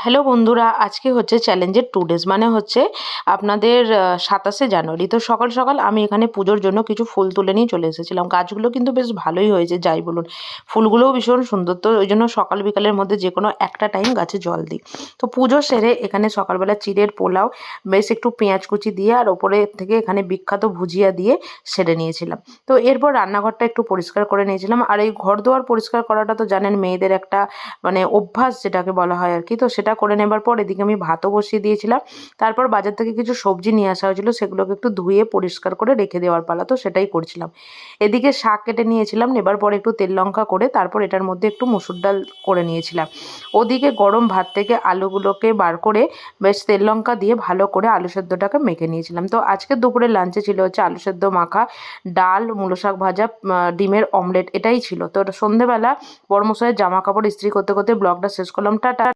Hello বন্ধুরা, আজকে হচ্ছে চ্যালেঞ্জের 2 ডেজ মানে হচ্ছে আপনাদের 27শে জানুয়ারি। তো সকাল সকাল আমি এখানে পুজোর জন্য কিছু ফুল তুলে নিয়ে চলে এসেছিলাম। গাছগুলো কিন্তু বেশ ভালোই হয়েছে যাই বলুন। ফুলগুলোও ভীষণ সুন্দর, তো ওই জন্য সকাল বিকালের মধ্যে যে কোনো একটা টাইম গাছে জল দিই। তো পুজো সেরে এখানে সকালবেলা চিড়ের পোলাও বেশ একটু পেঁয়াজ কুচি দিয়ে আর ওপরে থেকে এখানে বিখ্যাত ভুজিয়া দিয়ে সেরে নিয়েছিলাম। তো এরপর রান্নাঘরটা একটু পরিষ্কার করে নিয়েছিলাম। আর এই ঘর দুয়ার পরিষ্কার করাটা তো জানেন মেয়েদের একটা মানে অভ্যাস যেটাকে বলা হয় আর কি। তো সেটা করে নেবার পর এদিকে আমি ভাতও বসিয়ে দিয়েছিলাম। তারপর বাজার থেকে কিছু সবজি নিয়ে আসা হয়েছিল, সেগুলোকে একটু ধুয়ে পরিষ্কার করে রেখে দেওয়ার পালা, তো সেটাই করছিলাম। এদিকে শাক কেটে নিয়েছিলাম, নেবার পর একটু তেল লঙ্কা করে তারপর এটার মধ্যে একটু মসুর ডাল করে নিয়েছিলাম। ওদিকে গরম ভাত থেকে আলুগুলোকে বার করে বেশ তেল লঙ্কা দিয়ে ভালো করে আলু সেদ্ধটাকে মেখে নিয়েছিলাম। তো আজকে দুপুরে লাঞ্চে ছিল হচ্ছে আলু সেদ্ধ মাখা, ডাল, মূলো শাক ভাজা, ডিমের অমলেট, এটাই ছিল। তো সন্ধেবেলা বড়মশাইয়ের জামা কাপড় ইস্ত্রি করতে করতে ব্লগটা শেষ করলাম। টাটা।